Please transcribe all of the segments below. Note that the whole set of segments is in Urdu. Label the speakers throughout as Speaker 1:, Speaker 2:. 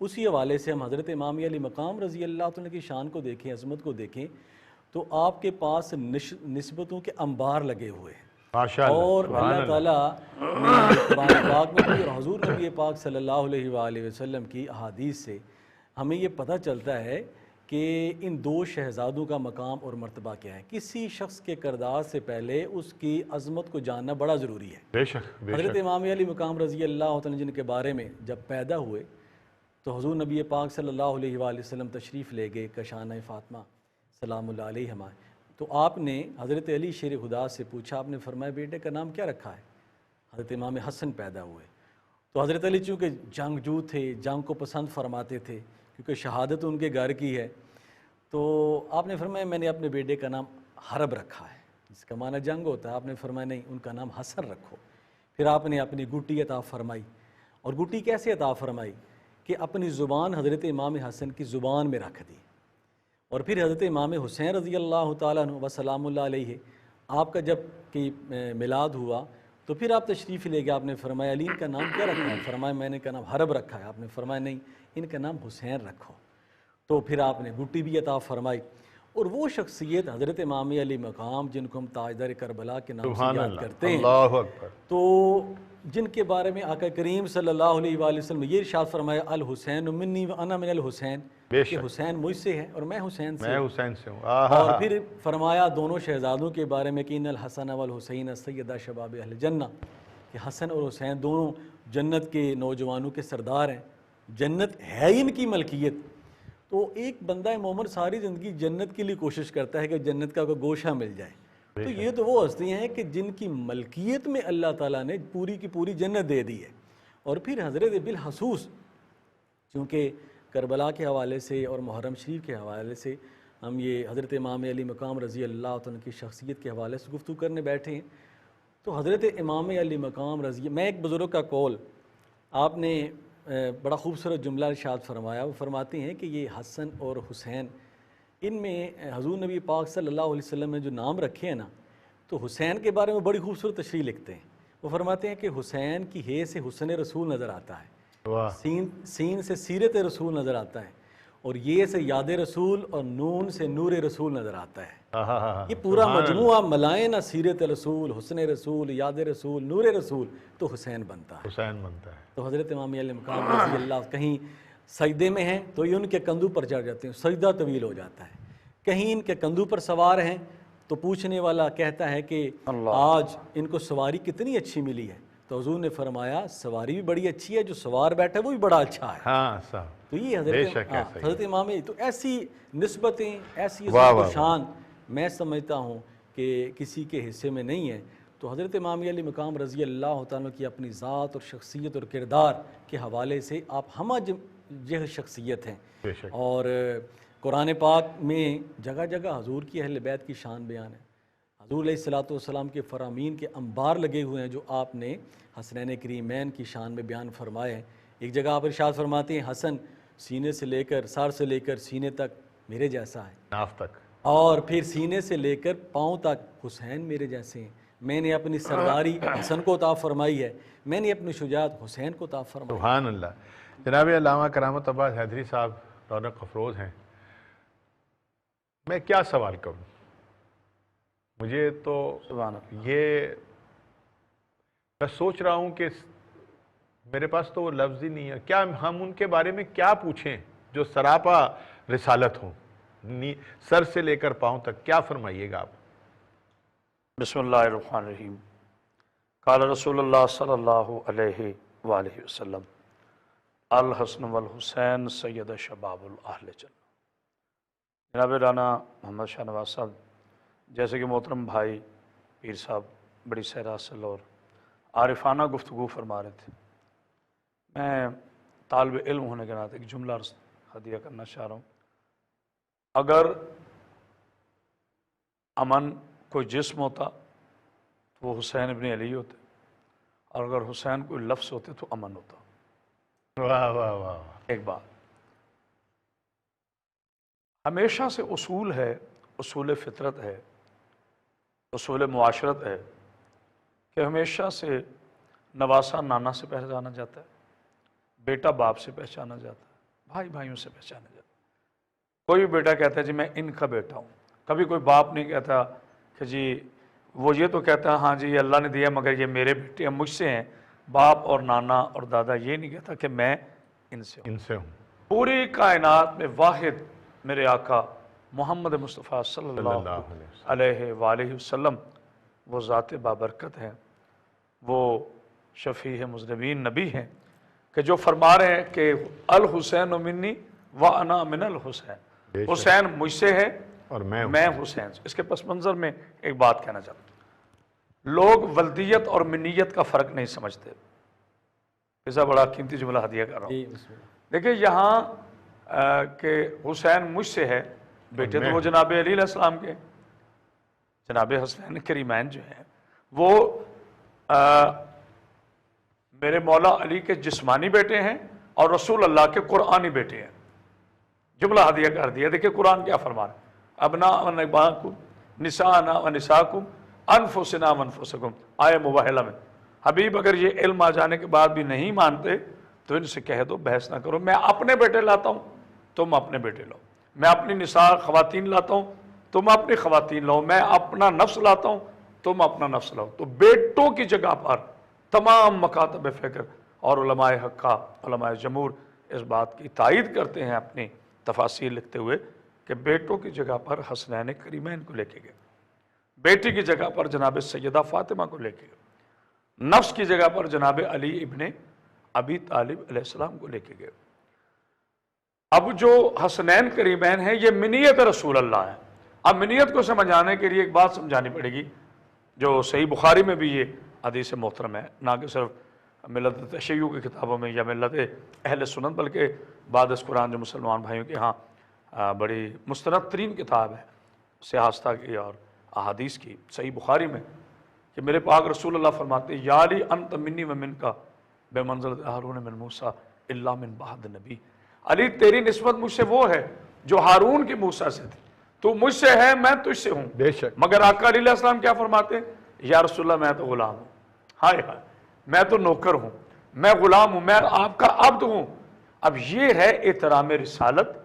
Speaker 1: اسی حوالے سے ہم حضرت امام علی مقام رضی اللہ تعالیٰ کی شان کو دیکھیں، عظمت کو دیکھیں، تو آپ کے پاس نسبتوں کے انبار لگے ہوئے ہیں،
Speaker 2: ماشاءاللہ،
Speaker 1: اور
Speaker 2: سبحان
Speaker 1: اللہ تعالیٰ نے قرآن پاک میں بھی اور حضور نبی پاک صلی اللہ علیہ وآلہ وسلم کی احادیث سے ہمیں یہ پتہ چلتا ہے کہ ان دو شہزادوں کا مقام اور مرتبہ کیا ہے۔ کسی شخص کے کردار سے پہلے اس کی عظمت کو جاننا بڑا ضروری ہے۔
Speaker 2: بے شک، بے
Speaker 1: حضرت
Speaker 2: شک،
Speaker 1: امام علی مقام رضی اللہ تعالیٰ جن کے بارے میں جب پیدا ہوئے تو حضور نبی پاک صلی اللہ علیہ وآلہ وسلم تشریف لے گئے کشانہ فاطمہ سلام اللہ علیہما، تو آپ نے حضرت علی شیر خدا سے پوچھا، آپ نے فرمایا بیٹے کا نام کیا رکھا ہے؟ حضرت امام حسن پیدا ہوئے، تو حضرت علی چونکہ جنگجو تھے، جنگ کو پسند فرماتے تھے کیونکہ شہادت ان کے گھر کی ہے، تو آپ نے فرمایا میں نے اپنے بیٹے کا نام حرب رکھا ہے، جس کا معنی جنگ ہوتا ہے۔ آپ نے فرمایا نہیں، ان کا نام حسن رکھو۔ پھر آپ نے اپنی گٹی عطا فرمائی، اور گٹی کیسے عطا فرمائی کہ اپنی زبان حضرت امام حسن کی زبان میں رکھ دی، اور پھر حضرت امام حسین رضی اللہ تعالیٰ عنہ و سلام اللہ علیہ آپ کا جب کہ میلاد ہوا تو پھر آپ تشریف لے گئے، آپ نے فرمایا علی ان کا نام کیا رکھا ہے؟ فرمایا میں نے کا نام حرب رکھا ہے۔ آپ نے فرمایا نہیں، ان کا نام حسین رکھو، تو پھر آپ نے گٹی بھی عطا فرمائی۔ اور وہ شخصیت حضرت امام علی مقام جن کو ہم تاجدار کربلا کے نام سے
Speaker 2: سبحان
Speaker 1: یاد
Speaker 2: اللہ،
Speaker 1: کرتے ہیں،
Speaker 2: اللہ اکبر،
Speaker 1: تو جن کے بارے میں آقا کریم صلی اللہ علیہ وآلہ وسلم نے یہ ارشاد فرمایا الحسین منی وانا من الحسین،
Speaker 2: بے
Speaker 1: کہ
Speaker 2: شک،
Speaker 1: حسین مجھ سے ہے اور میں حسین سے
Speaker 2: میں
Speaker 1: ہوں۔
Speaker 2: حسین سے ہوں،
Speaker 1: اور پھر فرمایا دونوں شہزادوں کے بارے میں کہ ان الحسن والحسین سیدہ شباب اہل جنہ، کہ حسن اور حسین دونوں جنت کے نوجوانوں کے سردار ہیں، جنت ہے ان کی ملکیت۔ تو ایک بندہ مومن ساری زندگی جنت کے لیے کوشش کرتا ہے کہ جنت کا کوئی گوشہ مل جائے، تو یہ تو وہ ہستیاں ہیں کہ جن کی ملکیت میں اللہ تعالیٰ نے پوری کی پوری جنت دے دی ہے۔ اور پھر حضرت بالخصوص چونکہ کربلا کے حوالے سے اور محرم شریف کے حوالے سے ہم یہ حضرت امام علی مقام رضی اللہ عنہ کی شخصیت کے حوالے سے گفتگو کرنے بیٹھے ہیں، تو حضرت امام علی مقام رضی، میں ایک بزرگ کا قول، آپ نے بڑا خوبصورت جملہ ارشاد فرمایا، وہ فرماتے ہیں کہ یہ حسن اور حسین، ان میں حضور نبی پاک صلی اللہ علیہ وسلم نے جو نام رکھے ہیں نا، تو حسین کے بارے میں بڑی خوبصورت تشریح لکھتے ہیں۔ وہ فرماتے ہیں کہ حسین کی ہے سے حسن رسول نظر آتا ہے،
Speaker 2: واہ،
Speaker 1: سین سے سیرت رسول نظر آتا ہے، اور یہ سے یاد رسول اور نون سے نور رسول نظر آتا ہے۔ یہ پورا مجموعہ ملائیں نہ سیرت رسول، حسن رسول، یاد رسول، نور رسول، تو حسین بنتا ہے۔
Speaker 2: حسین بنتا ہے،
Speaker 1: تو حضرت امام علی مقام رضی اللہ کہیں سجدے میں ہیں تو یہ ان کے کندھوں پر چڑھ جاتے ہیں، سجدہ طویل ہو جاتا ہے، کہیں ان کے کندھوں پر سوار ہیں تو پوچھنے والا کہتا ہے کہ آج ان کو سواری کتنی اچھی ملی ہے، تو حضور نے فرمایا سواری بھی بڑی اچھی ہے، جو سوار بیٹھا ہے وہ بھی بڑا اچھا ہے۔
Speaker 2: ہاں صاحب،
Speaker 1: تو یہ
Speaker 2: بے شک ہے، صحیح،
Speaker 1: حضرت امام علی، تو ایسی نسبتیں، ایسی
Speaker 2: واہ
Speaker 1: عظمت و
Speaker 2: واہ
Speaker 1: شان میں سمجھتا ہوں کہ کسی کے حصے میں نہیں ہے۔ تو حضرت امام علی مقام رضی اللہ تعالیٰ کی اپنی ذات اور شخصیت اور کردار کے حوالے سے آپ ہمہ جہ شخصیت ہیں،
Speaker 2: بے شک،
Speaker 1: اور قرآن پاک میں جگہ جگہ حضور کی اہل بیت کی شان بیان ہے، حضور علیہ الصلوۃ والسلام کے فرامین کے انبار لگے ہوئے ہیں جو آپ نے حسنین کریمین کی شان میں بیان فرمائے ہیں۔ ایک جگہ آپ ارشاد فرماتے ہیں حسن سینے سے لے کر، سر سے لے کر سینے تک میرے جیسا ہے،
Speaker 2: ناف تک،
Speaker 1: اور پھر سینے سے لے کر پاؤں تک حسین میرے جیسے ہیں، میں نے اپنی سرداری حسن کو عطا فرمائی ہے، میں نے اپنی شجاعت حسین کو عطا فرمائی۔
Speaker 2: سبحان اللہ۔ جناب علامہ کرامت عباس حیدری صاحب رونق افروز ہیں، میں کیا سوال کروں؟ مجھے تو یہ میں سوچ رہا ہوں کہ میرے پاس تو وہ لفظ ہی نہیں ہے، کیا ہم ان کے بارے میں کیا پوچھیں جو سراپا رسالت ہوں، سر سے لے کر پاؤں تک، کیا فرمائیے گا آپ؟
Speaker 3: بسم اللہ الرحمن الرحیم۔ قال رسول اللہ صلی اللہ علیہ وآلہ وسلم الحسن والحسین سید شباب الاہل جنہ۔ جناب رانا محمد شاہ نواز صاحب، جیسے کہ محترم بھائی پیر صاحب بڑی سیراصل اور عارفانہ گفتگو فرما رہے تھے، میں طالب علم ہونے کے ناطے ایک جملہ ہدیہ کرنا چاہ رہا ہوں۔ اگر امن کوئی جسم ہوتا تو وہ حسین ابن علی ہوتے، اور اگر حسین کوئی لفظ ہوتے تو امن ہوتا۔
Speaker 2: واہ واہ واہ،
Speaker 3: ایک بات ہمیشہ سے اصول ہے، اصول فطرت ہے، اصول معاشرت ہے کہ ہمیشہ سے نواسا نانا سے پہچانا جاتا ہے، بیٹا باپ سے پہچانا جاتا ہے، بھائی بھائیوں سے پہچانا جاتا ہے۔ کوئی بھی بیٹا کہتا ہے جی میں ان کا بیٹا ہوں، کبھی کوئی باپ نہیں کہتا کہ جی وہ یہ تو کہتا ہے ہاں جی یہ اللہ نے دیا مگر یہ میرے بیٹے ہیں مجھ سے ہیں۔ باپ اور نانا اور دادا یہ نہیں کہتا کہ میں ان سے ہوں۔
Speaker 2: ان سے ہوں۔
Speaker 3: پوری کائنات میں واحد میرے آقا محمد مصطفیٰ صلی اللہ علیہ وآلہ وسلم وہ ذات بابرکت ہے، وہ شفیع مذنبین نبی ہیں کہ جو فرما رہے ہیں کہ الحسین منی وانا من الحسین، حسین مجھ سے ہے
Speaker 2: اور
Speaker 3: میں حسین سے۔ اس کے پس منظر میں ایک بات کہنا چاہتا ہوں، لوگ ولدیت اور منیت کا فرق نہیں سمجھتے۔ ایسا بڑا قیمتی جملہ ہدیہ کر رہا ہوں۔
Speaker 1: جی بسم اللہ۔
Speaker 3: دیکھیں یہاں کہ حسین مجھ سے ہے، بیٹے تو وہ جناب علی علیہ السلام کے، جناب حسین کریمین جو ہیں وہ میرے مولا علی کے جسمانی بیٹے ہیں اور رسول اللہ کے قرآنی بیٹے ہیں۔ جملہ ہدیہ کر دیا۔ دیکھیں قرآن کیا فرما رہا ہے، ابناء و نباکم نساءنا و نساکم انفسنا و انفسکم، آیہ مباہلہ میں۔ حبیب اگر یہ علم آ جانے کے بعد بھی نہیں مانتے تو ان سے کہہ دو بحث نہ کرو، میں اپنے بیٹے لاتا ہوں تم اپنے بیٹے لاؤ، میں اپنی نساء خواتین لاتا ہوں تم اپنی خواتین لاؤ، میں اپنا نفس لاتا ہوں تم اپنا نفس لاؤ۔ تو بیٹوں کی جگہ پر تمام مکاتب فکر اور علماء حقہ علماء جمہور اس بات کی تائید کرتے ہیں اپنی تفاسیر لکھتے ہوئے کہ بیٹوں کی جگہ پر حسنین کریمین کو لے کے گئے، بیٹی کی جگہ پر جناب سیدہ فاطمہ کو لے کے گئے، نفس کی جگہ پر جناب علی ابن ابی طالب علیہ السلام کو لے کے گئے۔ اب جو حسنین کریمین ہیں یہ منیت رسول اللہ ہے۔ اب منیت کو سمجھانے کے لیے ایک بات سمجھانی پڑے گی جو صحیح بخاری میں بھی یہ حدیث محترم ہے، نہ کہ صرف ملت تشیع کی کتابوں میں یا ملت اہل سنت بلکہ بعد از قرآن جو مسلمان بھائیوں کے ہاں بڑی مستند ترین کتاب ہے سیاستہ کی اور احادیث کی، صحیح بخاری میں، کہ میرے پاک رسول اللہ فرماتے ہیں یا علی انت منی و من کا بے منزلت ہارون من موسیٰ الا من بعد نبی، علی تیری نسبت مجھ سے وہ ہے جو ہارون کی موسیٰ سے تھی، تو مجھ سے ہے میں تجھ سے ہوں۔
Speaker 2: بے شک۔
Speaker 3: مگر آقا علیہ السلام کیا فرماتے ہیں، یا رسول اللہ میں تو غلام ہوں، ہائے ہائے میں تو نوکر ہوں، میں غلام ہوں، میں آپ کا عبد ہوں۔ اب یہ ہے احترام رسالت،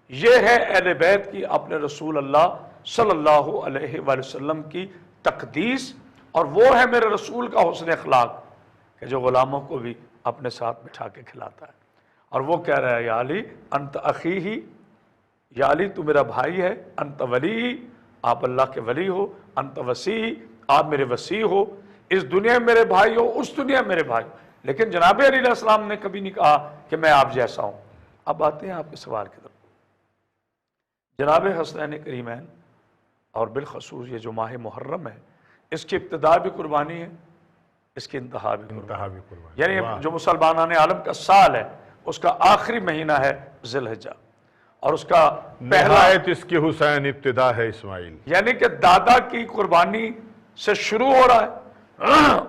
Speaker 3: یہ ہے اہل بیت کی اپنے رسول اللہ صلی اللہ علیہ وآلہ وسلم کی تقدیس، اور وہ ہے میرے رسول کا حسن اخلاق کہ جو غلاموں کو بھی اپنے ساتھ بٹھا کے کھلاتا ہے۔ اور وہ کہہ رہا ہے یا علی انت اخی ہی، یا علی تو میرا بھائی ہے، انت ولی، آپ اللہ کے ولی ہو، انت وسیع، آپ میرے وسیع ہو، اس دنیا میں میرے بھائی ہو، اس دنیا میں میرے بھائی ہو۔ لیکن جناب علی علیہ السلام نے کبھی نہیں کہا کہ میں آپ جیسا ہوں۔ اب آتے ہیں آپ کے سوال کی طرف۔ جناب حسنین کریمین اور بالخصوص یہ جو ماہ محرم ہے اس کی ابتدا بھی قربانی ہے، اس کی انتہا بھی قربانی، یعنی جو مسلمانان عالم کا سال ہے اس کا آخری مہینہ ہے ذی الحجہ، اور اس کا پہلا
Speaker 2: نہایت اس کی حسین ابتدا ہے اسماعیل،
Speaker 3: یعنی کہ دادا کی قربانی سے شروع ہو رہا ہے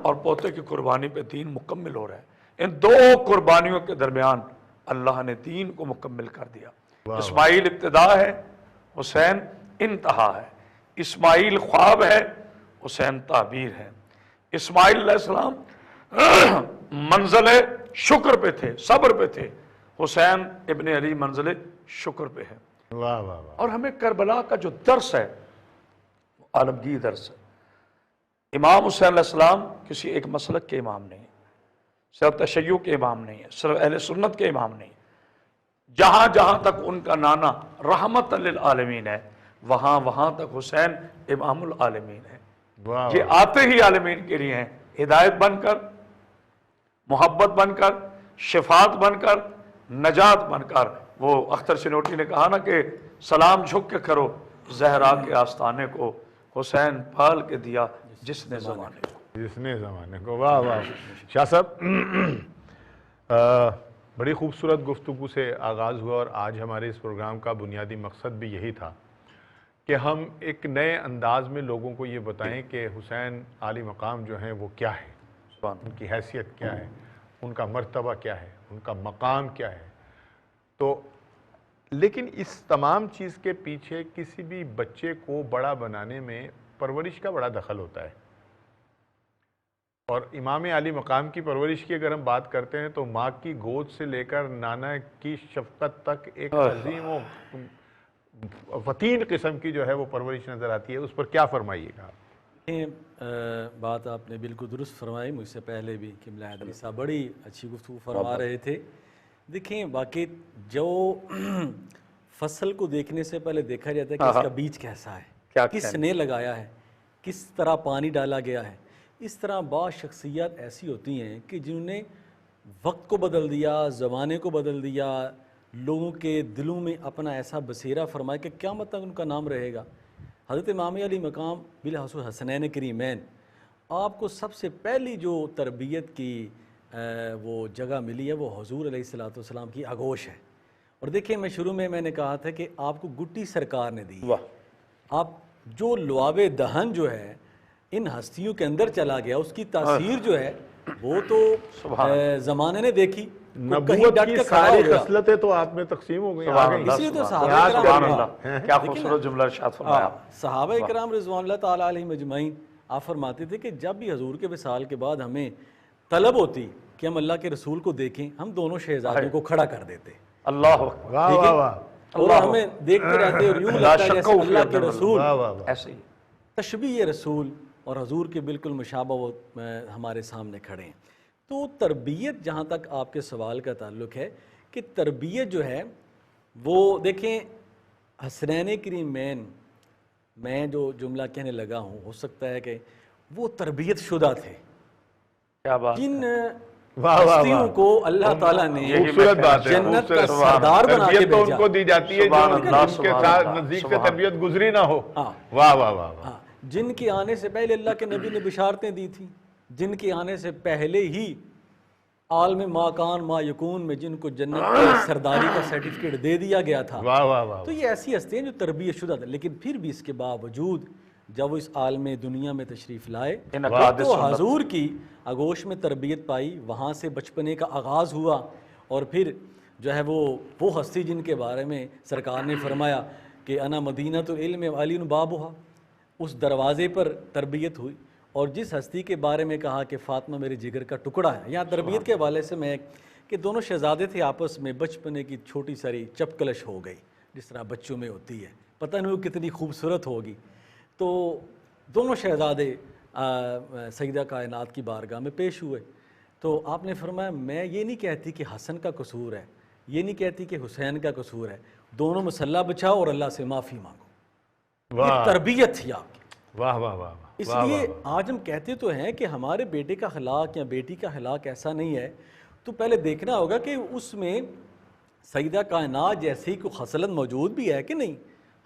Speaker 3: اور پوتے کی قربانی پہ دین مکمل ہو رہا ہے۔ ان دو قربانیوں کے درمیان اللہ نے دین کو مکمل کر دیا۔ اسماعیل ابتدا ہے، حسین انتہا ہے۔ اسماعیل خواب ہے، حسین تعبیر ہے۔ اسماعیل علیہ السلام منزل شکر پہ تھے، صبر پہ تھے، حسین ابن علی منزل شکر پہ ہے۔
Speaker 2: واہ واہ واہ۔
Speaker 3: اور ہمیں کربلا کا جو درس ہے وہ عالمگیر درس ہے۔ امام حسین علیہ السلام کسی ایک مسلک کے امام نہیں، صرف تشیع کے امام نہیں ہے، صرف اہل سنت کے امام نہیں، جہاں جہاں تک ان کا نانا رحمت للعالمین ہے وہاں تک حسین امام العالمین ہے۔
Speaker 2: واہ
Speaker 3: یہ آتے ہی عالمین کے لیے ہیں، ہدایت بن کر، محبت بن کر، شفاعت بن کر، نجات بن کر۔ وہ اختر چنوٹی نے کہا نا کہ سلام جھک کے کرو زہرا کے آستانے کو، حسین پال کے دیا جس نے زمانے کو۔
Speaker 2: جس نے زمانے کو، واہ واہ۔ شاہ صاحب بڑی خوبصورت گفتگو سے آغاز ہوا، اور آج ہمارے اس پروگرام کا بنیادی مقصد بھی یہی تھا کہ ہم ایک نئے انداز میں لوگوں کو یہ بتائیں کہ حسین عالی مقام جو ہیں وہ کیا ہے، ان کی حیثیت کیا ہے، ان کا مرتبہ کیا ہے، ان کا مقام کیا ہے۔ تو لیکن اس تمام چیز کے پیچھے کسی بھی بچے کو بڑا بنانے میں پرورش کا بڑا دخل ہوتا ہے، اور امام علی مقام کی پرورش کی اگر ہم بات کرتے ہیں تو ماں کی گود سے لے کر نانا کی شفقت تک ایک عظیم و وطین قسم کی جو ہے وہ پرورش نظر آتی ہے. اس پر کیا فرمائیے گا؟
Speaker 1: بات آپ نے بالکل درست فرمائی. مجھ سے پہلے بھی قبلہ حضرت صاحب بڑی اچھی گفتگو فرما رہے تھے. دیکھیں واقعی جو فصل کو دیکھنے سے پہلے دیکھا جاتا ہے کہ اس کا بیج کیسا ہے, کس نے لگایا ہے, کس طرح پانی ڈالا گیا ہے. اس طرح بعض شخصیات ایسی ہوتی ہیں کہ جنہوں نے وقت کو بدل دیا, زمانے کو بدل دیا, لوگوں کے دلوں میں اپنا ایسا بصیرہ فرمایا کہ قیامت تک ان کا نام رہے گا. حضرت امام علی مقام بالخصوص حسنین کریمین, آپ کو سب سے پہلی جو تربیت کی وہ جگہ ملی ہے وہ حضور علیہ الصلوۃ والسلام کی آغوش ہے. اور دیکھیں شروع میں نے کہا تھا کہ آپ کو گٹی سرکار نے دی. آپ جو لعاب دہن جو ہے ان ہستیوں کے اندر چلا گیا, اس کی تاثیر جو ہے وہ تو زمانے نے دیکھی.
Speaker 2: نبوت کی ساری خصلتیں تو آپ میں تقسیم ہو گئی.
Speaker 1: اس لیے تو
Speaker 3: کیا خوبصورت جملہ ارشاد فرمایا.
Speaker 1: صحابہ کرام رضوان اللہ تعالیٰ علیہم اجمعین آپ فرماتے تھے کہ جب بھی حضور کے وصال کے بعد ہمیں طلب ہوتی کہ ہم اللہ کے رسول کو دیکھیں, ہم دونوں شہزادوں کو کھڑا کر دیتے.
Speaker 3: اللہ
Speaker 1: اور ہمیں دیکھتے رہتے اور یوں لگتا ہے جیسے اللہ کے رسول
Speaker 3: ایسے ہی
Speaker 1: تشبیہ رسول اور حضور کے بالکل مشابہ وہ ہمارے سامنے کھڑے ہیں. تو تربیت جہاں تک آپ کے سوال کا تعلق ہے کہ تربیت جو ہے وہ دیکھیں حسنین کریمین, میں جو جملہ کہنے لگا ہوں ہو سکتا ہے کہ وہ تربیت شدہ تھے.
Speaker 3: کیا بات,
Speaker 1: جن ہستیوں کو اللہ تعالیٰ نے جنت کا سردار بنا کے
Speaker 2: تو ان
Speaker 1: بھیجا,
Speaker 2: کو دی جاتی ہے جو ان کے ساتھ نزدیک سے تربیت گزری نہ ہو. واہ واہ واہ.
Speaker 1: جن کے آنے سے پہلے اللہ کے نبی نے بشارتیں دی تھیں, جن کے آنے سے پہلے ہی عالم ما کان ما یکون میں جن کو جنت کی سرداری کا سرٹیفکیٹ دے دیا گیا تھا.
Speaker 2: واہ واہ واہ.
Speaker 1: تو یہ ایسی ہستیاں جو تربیت شدہ تھے, لیکن پھر بھی اس کے باوجود جب وہ اس عالم دنیا میں تشریف لائے تو حضور کی آغوش میں تربیت پائی, وہاں سے بچپنے کا آغاز ہوا. اور پھر جو ہے وہ ہستی جن کے بارے میں سرکار نے فرمایا کہ انا مدینۃ العلم وعلی بابھا, اس دروازے پر تربیت ہوئی. اور جس ہستی کے بارے میں کہا کہ فاطمہ میرے جگر کا ٹکڑا ہے, یہاں تربیت کے حوالے سے میں کہ دونوں شہزادے تھے آپس میں, بچپنے کی چھوٹی ساری چپکلش ہو گئی جس طرح بچوں میں ہوتی ہے, پتہ نہیں وہ کتنی خوبصورت ہوگی. تو دونوں شہزادے سیدہ کائنات کی بارگاہ میں پیش ہوئے. تو آپ نے فرمایا میں یہ نہیں کہتی کہ حسن کا قصور ہے, یہ نہیں کہتی کہ حسین کا قصور ہے, دونوں مسلح بچھاؤ اور اللہ سے معافی مانگو. یہ تربیت تھی آپ کی.
Speaker 2: واہ واہ واہ.
Speaker 1: اس لیے آج ہم کہتے تو ہیں کہ ہمارے بیٹے کا اخلاق یا بیٹی کا اخلاق ایسا نہیں ہے, تو پہلے دیکھنا ہوگا کہ اس میں سیدہ کائنات جیسی کوئی خصلت موجود بھی ہے کہ نہیں.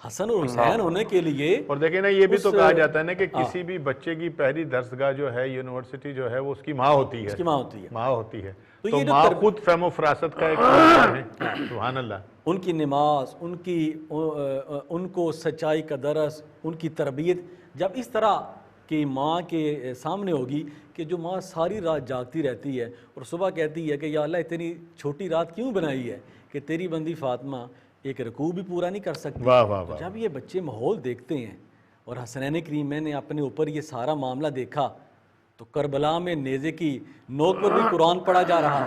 Speaker 1: حسن اور حسین ہونے کے لیے,
Speaker 2: اور دیکھیں نا یہ بھی تو کہا جاتا ہے نا کہ کسی بھی بچے کی پہلی درسگاہ جو ہے یونیورسٹی جو ہے وہ اس کی ماں ہوتی ہے.
Speaker 1: اس کی ماں ہوتی ہے.
Speaker 2: ماں ہوتی ہے. تو ماں خود فہم و فراست کا ایک ہے. سبحان اللہ.
Speaker 1: ان کی نماز, ان کو سچائی کا درس, ان کی تربیت جب اس طرح کی ماں کے سامنے ہوگی کہ جو ماں ساری رات جاگتی رہتی ہے اور صبح کہتی ہے کہ یا اللہ اتنی چھوٹی رات کیوں بنائی ہے کہ تیری بندی فاطمہ ایک رکوع بھی پورا نہیں کر سکتی. تو جب یہ بچے ماحول دیکھتے ہیں, اور حسنین کریمین نے اپنے اوپر یہ سارا معاملہ دیکھا, تو کربلا میں نیزے کی نوک پر بھی قرآن پڑھا جا رہا,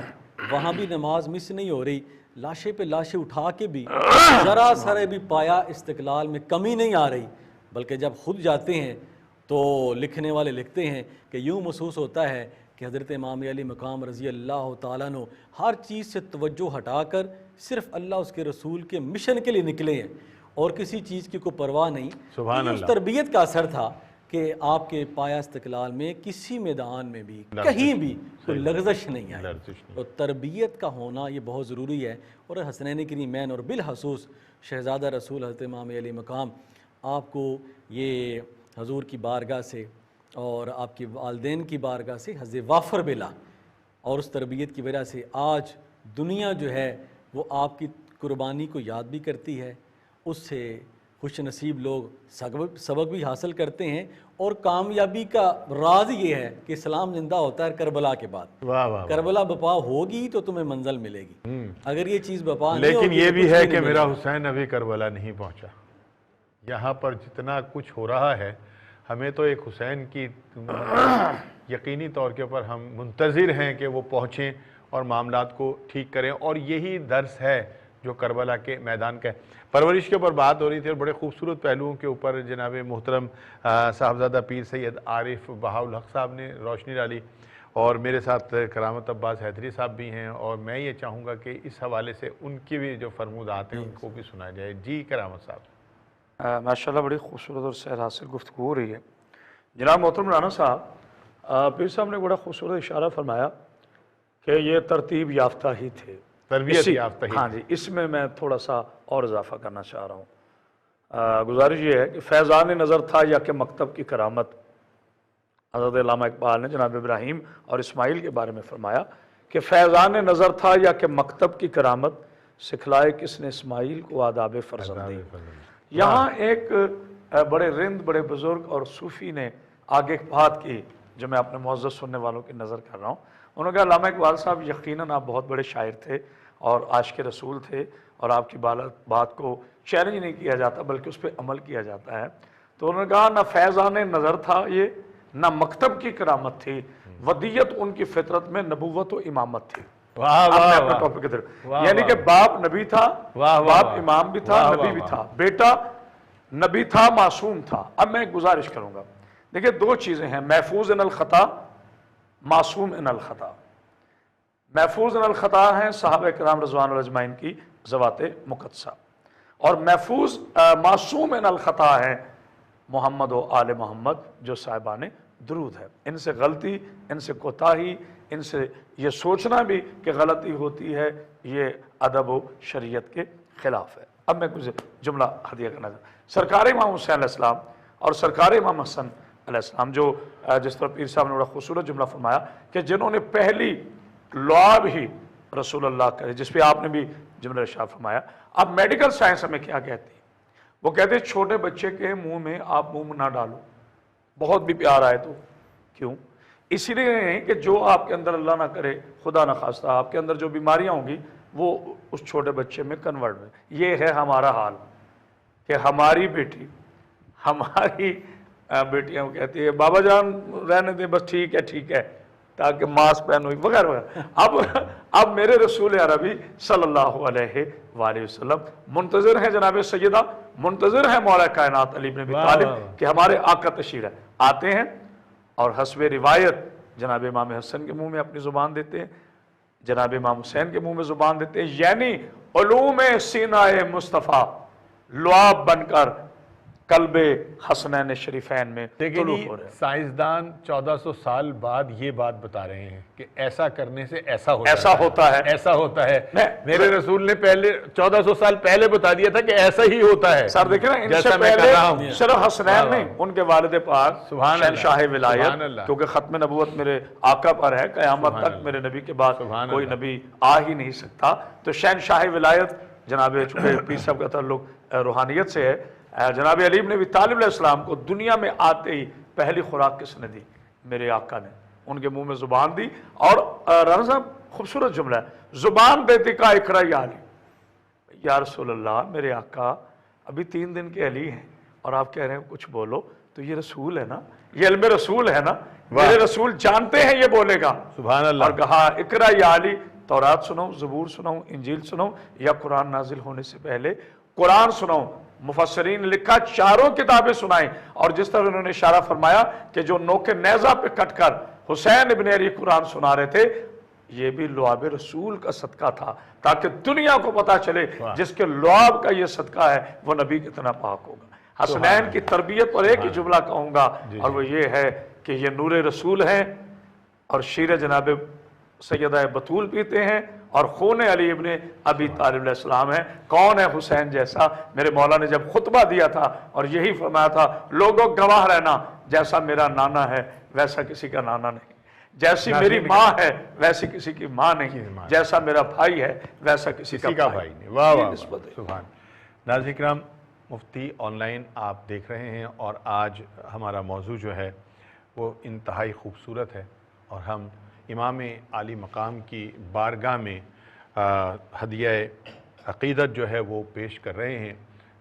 Speaker 1: وہاں بھی نماز مس نہیں ہو رہی, لاشیں پہ لاشیں اٹھا کے بھی ذرا سرے بھی پایا استقلال میں کمی نہیں آ رہی. بلکہ جب خود جاتے ہیں تو لکھنے والے لکھتے ہیں کہ یوں محسوس ہوتا ہے کہ حضرت امام علی مقام رضی اللہ تعالیٰ عنہ ہر چیز سے توجہ ہٹا کر صرف اللہ اس کے رسول کے مشن کے لیے نکلے ہیں, اور کسی چیز کی کوئی پرواہ نہیں.
Speaker 2: سبحان اللہ.
Speaker 1: اس تربیت کا اثر تھا کہ آپ کے پایا استقلال میں کسی میدان میں بھی کہیں بھی کوئی لغزش نہیں آئی. تو تربیت کا ہونا یہ بہت ضروری ہے. اور حسنین کریمین اور بالخصوص شہزادہ رسول حضرت امام علی مقام, آپ کو یہ حضور کی بارگاہ سے اور آپ کے والدین کی بارگاہ سے حظ وافر ملا, اور اس تربیت کی وجہ سے آج دنیا جو ہے وہ آپ کی قربانی کو یاد بھی کرتی ہے, اس سے خوش نصیب لوگ سبق بھی حاصل کرتے ہیں. اور کامیابی کا راز یہ ہے کہ اسلام زندہ ہوتا ہے کربلا کے بعد. کربلا بپا ہوگی تو تمہیں منزل ملے گی, اگر یہ چیز بپا نہیں ہوگی.
Speaker 2: لیکن یہ بھی ہے کہ میرا حسین ابھی کربلا نہیں پہنچا. یہاں پر جتنا کچھ ہو رہا ہے ہمیں تو ایک حسین کی یقینی طور کے اوپر ہم منتظر ہیں کہ وہ پہنچیں اور معاملات کو ٹھیک کریں، اور یہی درس ہے جو کربلا کے میدان کا ہے۔ پرورش کے اوپر بات ہو رہی تھی اور بڑے خوبصورت پہلوؤں کے اوپر جناب محترم صاحبزادہ پیر سید عارف بہاءالحق صاحب نے روشنی ڈالی، اور میرے ساتھ کرامت عباس حیدری صاحب بھی ہیں، اور میں یہ چاہوں گا کہ اس حوالے سے ان کی بھی جو فرمودات ہیں ان کو بھی سنا جائے۔ جی کرامت صاحب۔
Speaker 3: ماشاءاللہ بڑی خوبصورت اور سیر حاصل گفتگو ہو رہی ہے۔ جناب محترم رانا صاحب، پیر صاحب نے بڑا خوبصورت اشارہ فرمایا کہ یہ ترتیب یافتہ ہی تھے،
Speaker 2: تربیت یافتہ ہی۔
Speaker 3: ہاں جی، اس میں تھوڑا سا اور اضافہ کرنا چاہ رہا ہوں۔ گزارش یہ ہے کہ فیضان نظر تھا یا کہ مکتب کی کرامت۔ حضرت علامہ اقبال نے جناب ابراہیم اور اسماعیل کے بارے میں فرمایا کہ فیضان نظر تھا یا کہ مکتب کی کرامت، سکھلائے کس نے اسماعیل کو آداب فرزندی۔ یہاں ایک بڑے رند بڑے بزرگ اور صوفی نے آگے ایک بات کی جو میں اپنے معزز سننے والوں کی نظر کر رہا ہوں۔ انہوں نے کہا علامہ اقبال صاحب یقیناً آپ بہت بڑے شاعر تھے اور عاشق رسول تھے، اور آپ کی بات کو چیلنج نہیں کیا جاتا بلکہ اس پہ عمل کیا جاتا ہے۔ تو انہوں نے کہا نہ فیضان نظر تھا یہ، نہ مکتب کی کرامت تھی، ودیت ان کی فطرت میں نبوت و امامت تھی۔ ٹاپک کی طرف، یعنی کہ باپ نبی تھا، باپ امام بھی تھا، نبی بھی تھا، بیٹا نبی تھا، معصوم تھا۔ اب میں ایک گزارش کروں گا، دیکھیں دو چیزیں ہیں، محفوظ ان الخطا، معصوم ان الخطا۔ محفوظ ان الخطا ہیں صحابہ کرام رضوان اللہ اجمعین کی ذوات مقدسہ، اور محفوظ معصوم ان الخطا ہیں محمد و آل محمد جو صاحبان درود ہے۔ ان سے غلطی، ان سے کوتاہی، ان سے یہ سوچنا بھی کہ غلطی ہوتی ہے، یہ ادب و شریعت کے خلاف ہے۔ اب میں کچھ جملہ ہدیہ کرنا چاہتا ہوں۔ سرکار امام حسین علیہ السلام اور سرکار امام حسن علیہ السلام، جو جس طرح پیر صاحب نے بڑا خوبصورت جملہ فرمایا کہ جنہوں نے پہلی لعاب ہی رسول اللہ کرے، جس پہ آپ نے بھی جملہ ارشاد فرمایا۔ اب میڈیکل سائنس ہمیں کیا کہتی ہے؟ وہ کہتے ہیں چھوٹے بچے کے منہ میں آپ منہ نہ ڈالو، بہت بھی پیار آئے تو۔ کیوں؟ اسی لیے کہ جو آپ کے اندر اللہ نہ کرے خدا نہ خواستہ آپ کے اندر جو بیماریاں ہوں گی وہ اس چھوٹے بچے میں کنورٹ ہوئے۔ یہ ہے ہمارا حال کہ ہماری بیٹی، ہماری بیٹیاں کہتی ہے بابا جان رہنے دیں بس، ٹھیک ہے تاکہ ماسک پہن ہوئی وغیرہ وغیرہ۔ اب میرے رسول عربی صلی اللہ علیہ وآلہ وسلم منتظر ہیں، جناب سیدہ منتظر ہیں مولا کائنات علی بن ابی طالب کہ ہمارے آقا تشریف آتے ہیں، اور حسب روایت جناب امام حسن کے منہ میں اپنی زبان دیتے ہیں، جناب امام حسین کے منہ میں زبان دیتے ہیں، یعنی علوم سینہ مصطفیٰ لعاب بن کر قلب حسنین شریفین میں طلوع ہو رہے ہیں۔
Speaker 2: سائنسدان 1400 سال بعد یہ بات بتا رہے ہیں کہ ایسا کرنے سے ایسا ہوتا ہے۔ میرے رسول نے پہلے 1400 سال پہلے بتا دیا تھا کہ ایسا ہی ہوتا ہے۔
Speaker 3: سر دیکھیں نا، ان سے پہلے صرف حسنین نہیں، ان کے والد پاک شہنشاہ ولایت، کیونکہ ختم نبوت میرے آقا پر ہے، قیامت تک میرے نبی کے بعد کوئی نبی آ ہی نہیں سکتا، تو شہنشاہ ولایت جناب چونکہ پیر صاحب کا تعلق روحانیت سے ہے، جناب علی بن ابی طالب علیہ السلام کو دنیا میں آتے ہی پہلی خوراک کس نے دی؟ میرے آقا نے، ان کے منہ میں زبان دی۔ اور رانا صاحب خوبصورت جملہ ہے، زبان دیتی کا اقرا یا علی، یا رسول اللہ میرے آقا ابھی 3 دن کے علی ہیں اور آپ کہہ رہے ہیں کچھ بولو، تو یہ رسول ہے نا، یہ علم رسول ہے نا، میرے رسول جانتے ہیں یہ بولے گا،
Speaker 2: سبحان اللہ۔
Speaker 3: اور کہا اقرا یا علی، تورات سناؤں، زبور سناؤں، انجیل سناؤں، یا قرآن نازل ہونے سے پہلے قرآن سناؤں؟ مفسرین نے لکھا 4 کتابیں سنائیں، اور جس طرح انہوں نے اشارہ فرمایا کہ جو نوک نیزہ پہ کٹ کر حسین ابن علی قرآن سنا رہے تھے، یہ بھی لعاب رسول کا صدقہ تھا، تاکہ دنیا کو پتا چلے جس کے لعاب کا یہ صدقہ ہے وہ نبی کتنا پاک ہوگا۔ حسنین کی تربیت پر ایک ہی جملہ کہوں گا، اور وہ یہ ہے کہ یہ نور رسول ہیں اور شیر جناب سیدہ بطول پیتے ہیں، اور خون علی ابن ابی طالب علیہ السلام ہے۔ کون ہے حسین جیسا؟ میرے مولا نے جب خطبہ دیا تھا اور یہی فرمایا تھا، لوگوں گواہ رہنا، جیسا میرا نانا ہے ویسا کسی کا نانا نہیں، جیسی میری ماں ہے ویسی کسی کی ماں نہیں، جیسا میرا بھائی ہے ویسا کسی کا بھائی نہیں۔
Speaker 2: واہ واہ سبحان۔ ناظرین کرام، مفتی آن لائن آپ دیکھ رہے ہیں، اور آج ہمارا موضوع جو ہے وہ انتہائی خوبصورت ہے، اور ہم امام عالی مقام کی بارگاہ میں ہدیہ عقیدت جو ہے وہ پیش کر رہے ہیں،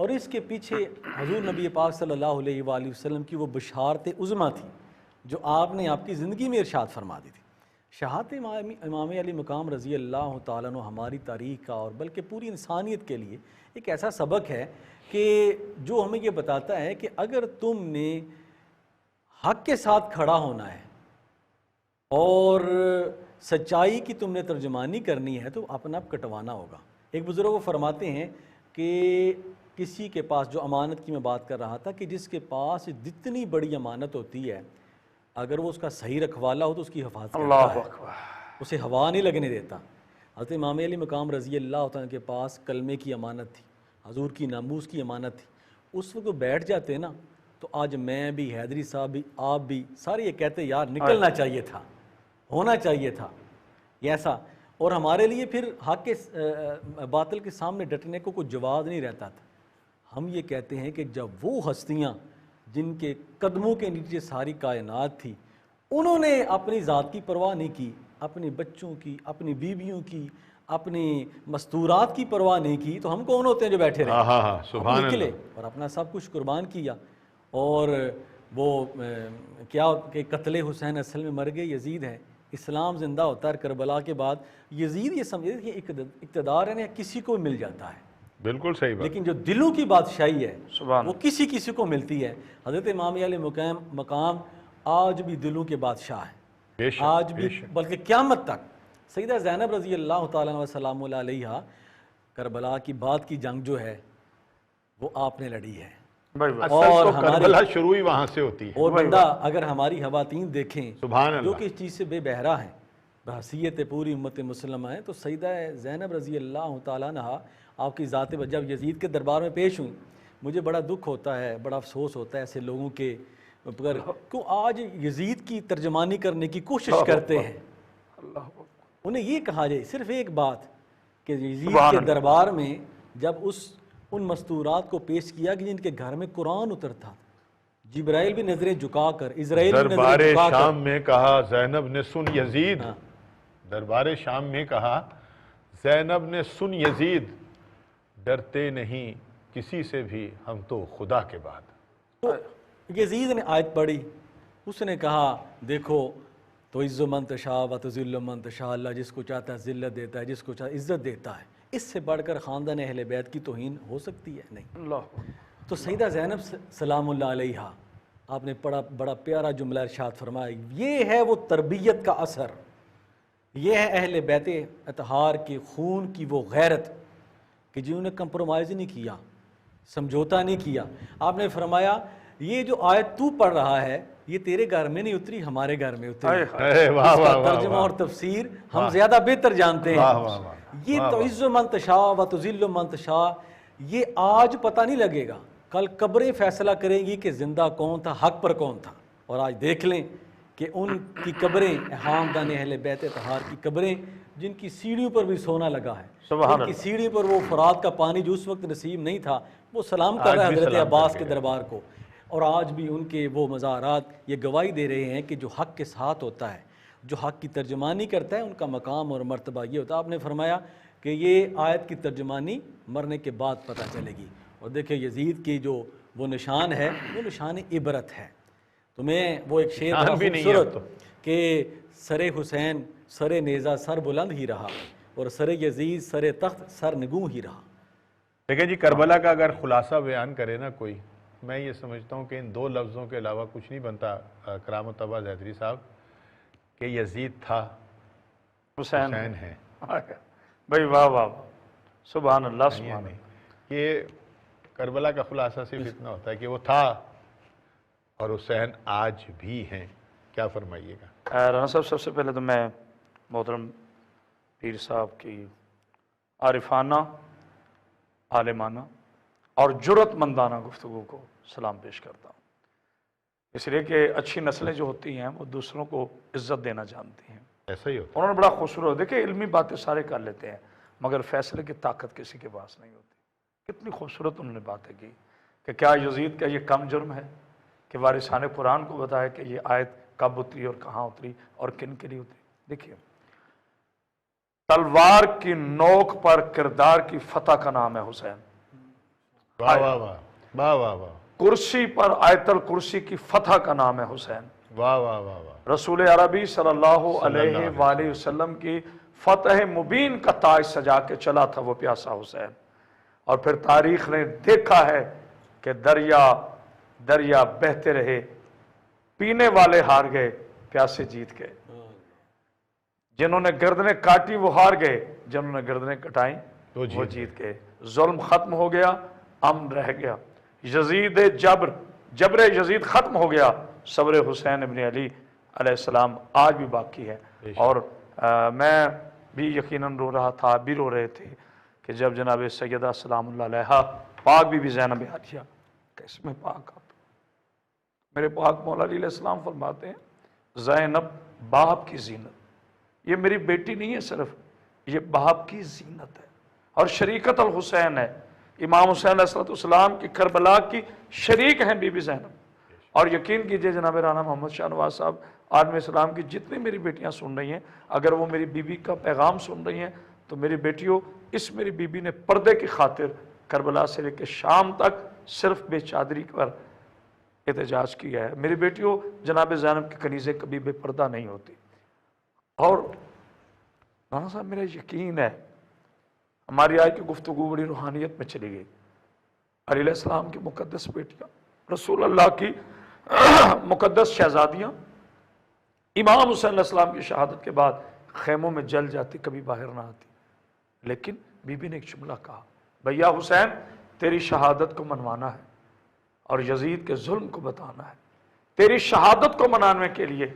Speaker 1: اور اس کے پیچھے حضور نبی پاک صلی اللہ علیہ وآلہ وسلم کی وہ بشارت عظمیٰ تھی جو آپ نے آپ کی زندگی میں ارشاد فرما دی تھی۔ شہادت امام علی مقام رضی اللہ تعالیٰ عنہ ہماری تاریخ کا اور بلکہ پوری انسانیت کے لیے ایک ایسا سبق ہے کہ جو ہمیں یہ بتاتا ہے کہ اگر تم نے حق کے ساتھ کھڑا ہونا ہے اور سچائی کی تم نے ترجمانی کرنی ہے تو اپنا آپ کٹوانا ہوگا۔ ایک بزرگ وہ فرماتے ہیں کہ کسی کے پاس، جو امانت کی میں بات کر رہا تھا، کہ جس کے پاس جتنی بڑی امانت ہوتی ہے اگر وہ اس کا صحیح رکھوالا ہو تو اس کی حفاظت کرتا
Speaker 3: اللہ
Speaker 1: ہے،
Speaker 3: اکبر،
Speaker 1: اسے ہوا نہیں لگنے دیتا۔ حضرت امام علی مقام رضی اللہ تعالیٰ کے پاس کلمے کی امانت تھی، حضور کی ناموس کی امانت تھی۔ اس وقت وہ بیٹھ جاتے نا تو آج میں بھی، حیدری صاحب بھی، آپ بھی، سارے یہ کہتے یار نکلنا چاہیے تھا، ہونا چاہیے تھا یہ ایسا۔ اور ہمارے لیے پھر حق کے باطل کے سامنے ڈٹنے کو کوئی جواز نہیں رہتا تھا۔ ہم یہ کہتے ہیں کہ جب وہ ہستیاں جن کے قدموں کے نیچے ساری کائنات تھی، انہوں نے اپنی ذات کی پرواہ نہیں کی، اپنے بچوں کی، اپنی بیویوں کی، اپنی مستورات کی پرواہ نہیں کی، تو ہم کون ہوتے ہیں جو بیٹھے رہے؟
Speaker 2: ہاں سبحان
Speaker 1: ہم نکلے
Speaker 2: اللہ۔
Speaker 1: اور اپنا سب کچھ قربان کیا۔ اور وہ کیا کہ قتل حسین اصل میں مر گئے یزید ہے، اسلام زندہ ہوتا ہے کربلا کے بعد۔ یزید یہ سمجھے کہ اقتدار ہے نا کسی کو مل جاتا ہے،
Speaker 2: بالکل صحیح بات۔
Speaker 1: لیکن جو دلوں کی بادشاہی ہے
Speaker 3: سبحان
Speaker 1: وہ کسی کسی کو ملتی ہے۔ حضرت امام علی مقام آج بھی دلوں کے بادشاہ ہیں،
Speaker 2: بے شک،
Speaker 1: آج بھی
Speaker 2: بے شک۔
Speaker 1: بلکہ قیامت تک۔ سیدہ زینب رضی اللہ تعالیٰ عنہ سلام اللہ علیہ، کربلا کی بعد کی جنگ جو ہے وہ آپ نے لڑی ہے۔
Speaker 3: بھائی بھائی،
Speaker 2: اصل
Speaker 1: اور
Speaker 2: تو
Speaker 1: ہماری-
Speaker 2: کربلا شروع ہی وہاں سے ہوتی ہے۔
Speaker 1: اور بندہ اگر ہماری خواتین دیکھیں
Speaker 2: سبحان
Speaker 1: جو
Speaker 2: اللہ۔
Speaker 1: کہ اس چیز سے بے بہرا ہیں، بحیثیت پوری امت مسلمہ ہیں، تو سیدہ زینب رضی اللہ تعالیٰ عنہ آپ کی ذات جب یزید کے دربار میں پیش ہوئیں، مجھے بڑا دکھ ہوتا ہے، بڑا افسوس ہوتا ہے ایسے لوگوں کے پر کیوں آج یزید کی ترجمانی کرنے کی کوشش کرتے ہیں۔
Speaker 3: اللہ اکبر،
Speaker 1: انہیں یہ کہا جائے صرف ایک بات کہ یزید
Speaker 3: سبحان
Speaker 1: کے
Speaker 3: اللہ۔
Speaker 1: دربار میں جب ان مستورات کو پیش کیا کہ جن کے گھر میں قرآن اترتا، جبرائیل بھی نظریں جھکا کر، اسرائیل بھی
Speaker 2: دربار
Speaker 1: نظریں جھکا کر،
Speaker 2: شام میں کہا زینب نے سن یزید،
Speaker 1: ہاں،
Speaker 2: دربار شام میں کہا زینب نے سن یزید، ڈرتے نہیں کسی سے بھی ہم تو خدا کے بعد۔
Speaker 1: تو یزید نے آیت پڑھی، اس نے کہا دیکھو تو عز من تشاء و تذل من تشاء، اللہ جس کو چاہتا ہے ذلت دیتا ہے، جس کو چاہتا ہے عزت دیتا ہے۔ اس سے بڑھ کر خاندان اہل بیت کی توہین ہو سکتی ہے؟ نہیں۔
Speaker 3: اللہ اکبر،
Speaker 1: تو سیدہ زینب سلام اللہ علیہا، آپ نے بڑا پیارا جملہ ارشاد فرمایا، یہ ہے وہ تربیت کا اثر، یہ ہے اہل بیت اطہار کے خون کی وہ غیرت کہ جنہوں نے کمپرومائز نہیں کیا، سمجھوتا نہیں کیا۔ آپ نے فرمایا یہ جو آیت تو پڑھ رہا ہے یہ تیرے گھر میں نہیں اتری، ہمارے گھر میں اتری۔
Speaker 3: ہائے ہائے،
Speaker 2: اے واہ
Speaker 1: اس
Speaker 2: واہ
Speaker 1: کا
Speaker 2: واہ
Speaker 1: ترجمہ
Speaker 2: واہ۔
Speaker 1: اور تفسیر ہم زیادہ بہتر جانتے
Speaker 2: واہ
Speaker 1: ہیں۔
Speaker 2: واہ واہ۔
Speaker 1: یہ تو عز من تشاء و تذل من تشاء، یہ آج پتہ نہیں لگے گا، کل قبریں فیصلہ کریں گی کہ زندہ کون تھا، حق پر کون تھا۔ اور آج دیکھ لیں کہ ان کی قبریں، خاندان اہل بیت اطہار کی قبریں جن کی سیڑھیوں پر بھی سونا لگا ہے،
Speaker 3: سبحان
Speaker 1: ان کی
Speaker 3: اللہ۔
Speaker 1: سیڑھیوں پر وہ فرات کا پانی جو اس وقت نصیب نہیں تھا وہ سلام کر
Speaker 2: آج
Speaker 1: رہا ہے
Speaker 2: بھی
Speaker 1: حضرت
Speaker 2: سلام
Speaker 1: عباس
Speaker 2: کر
Speaker 1: کے
Speaker 2: کے
Speaker 1: دربار کو۔ اور آج بھی ان کے وہ مزارات یہ گواہی دے رہے ہیں کہ جو حق کے ساتھ ہوتا ہے، جو حق کی ترجمانی کرتا ہے، ان کا مقام اور مرتبہ یہ ہوتا ہے۔ آپ نے فرمایا کہ یہ آیت کی ترجمانی مرنے کے بعد پتہ چلے گی۔ اور دیکھیں یزید کی جو وہ نشان ہے وہ نشان عبرت ہے۔ تو میں وہ ایک شعر بڑا
Speaker 2: نشان بھی نہیں ہے اب
Speaker 1: خوبصورت
Speaker 2: تو۔
Speaker 1: کہ سر حسین سر نیزہ سر بلند ہی رہا، اور سر یزید سر تخت سر نگوں ہی رہا۔
Speaker 2: دیکھیں جی، کربلا کا اگر خلاصہ بیان کرے نا کوئی، میں یہ سمجھتا ہوں کہ ان دو لفظوں کے علاوہ کچھ نہیں بنتا کرامت آباد حیدری صاحب، کہ یزید تھا،
Speaker 3: حسین
Speaker 2: حسین ہے۔
Speaker 3: بھائی واہ واہ، سبحان اللہ،
Speaker 2: یہ
Speaker 3: سبحان
Speaker 2: نہیں
Speaker 3: اللہ۔
Speaker 2: کہ کربلا کا خلاصہ صرف اتنا ہوتا ہے کہ وہ تھا اور حسین آج بھی ہیں۔ کیا فرمائیے گا؟
Speaker 3: رانا صاحب، سب سے پہلے تو میں محترم پیر صاحب کی عارفانہ، عالمانہ اور جرت مندانہ گفتگو کو سلام پیش کرتا ہوں، اس لیے کہ اچھی نسلیں جو ہوتی ہیں وہ دوسروں کو عزت دینا جانتی ہیں۔
Speaker 2: ایسا ہی ہوتا
Speaker 3: انہوں نے بڑا خوبصورت، دیکھیں علمی باتیں سارے کر لیتے ہیں مگر فیصلے کی طاقت کسی کے پاس نہیں ہوتی۔ کتنی خوبصورت انہوں نے باتیں کی کہ کیا یزید کا یہ کم جرم ہے کہ وارثان قرآن کو بتایا کہ یہ آیت کب اتری اور کہاں اتری اور کن کے لیے اتری۔ دیکھیے، تلوار کی نوک پر کردار کی فتح کا نام ہے حسین۔
Speaker 2: واہ واہ واہ واہ واہ واہ
Speaker 3: کرسی پر آیت الکرسی کی فتح کا نام ہے حسین۔
Speaker 2: واہ واہ واہ واہ
Speaker 3: رسول عربی صلی اللہ علیہ وآلہ وسلم کی فتح مبین کا تاج سجا کے چلا تھا وہ پیاسا حسین، اور پھر تاریخ نے دیکھا ہے کہ دریا بہتے رہے، پینے والے ہار گئے، پیاسے جیت گئے۔ جنہوں نے گردنیں کاٹی وہ ہار گئے، جنہوں نے گردنیں کٹائیں وہ جیت گئے۔ ظلم ختم ہو گیا، امن رہ گیا۔ جبر یزید ختم ہو گیا، صبر حسین ابن علی علیہ السلام آج بھی باقی ہے۔ اور میں بھی یقیناً رو رہا تھا، آپ بھی رو رہے تھے کہ جب جناب سیدہ سلام اللہ علیہا پاک بی بی زینب عالیہ کہ اس میں پاک آپ میرے پاک مولا علیہ السلام فرماتے ہیں زینب باپ کی زینت، یہ میری بیٹی نہیں ہے صرف، یہ باپ کی زینت ہے اور شریکت الحسین ہے۔ امام حسین علیہ السلام کی کربلا کی شریک ہیں بی بی زینب۔ اور یقین کیجئے جناب رانا محمد شاہ نواز صاحب، عالم اسلام کی جتنی میری بیٹیاں سن رہی ہیں، اگر وہ میری بی بی کا پیغام سن رہی ہیں تو میری بیٹیوں، اس میری بی بی نے پردے کی خاطر کربلا سے لے کے شام تک صرف بے چادری پر احتجاج کیا ہے۔ میری بیٹیوں، جناب زینب کی کنیزیں کبھی بے پردہ نہیں ہوتی۔ اور رانا صاحب میرا یقین ہے ہماری آج کی گفتگو بڑی روحانیت میں چلی گئی۔ علیہ السلام کی مقدس بیٹیاں، رسول اللہ کی مقدس شہزادیاں امام حسین علیہ السلام کی شہادت کے بعد خیموں میں جل جاتی، کبھی باہر نہ آتی، لیکن بی بی نے ایک جملہ کہا، بھیا حسین تیری شہادت کو منوانا ہے اور یزید کے ظلم کو بتانا ہے، تیری شہادت کو منانے کے لیے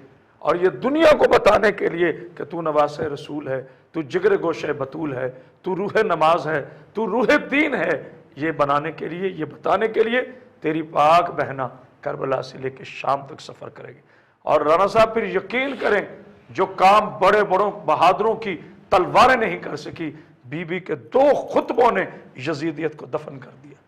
Speaker 3: اور یہ دنیا کو بتانے کے لیے کہ تو نواس رسول ہے، تو جگر گوشہ بطول ہے، تو روح نماز ہے، تو روح دین ہے، یہ بنانے کے لیے، یہ بتانے کے لیے تیری پاک بہنا کربلا سے لے کے شام تک سفر کرے گی۔ اور رانا صاحب پھر یقین کریں، جو کام بڑے بڑوں بہادروں کی تلواریں نہیں کر سکی، بی بی کے 2 خطبوں نے یزیدیت کو دفن کر دیا۔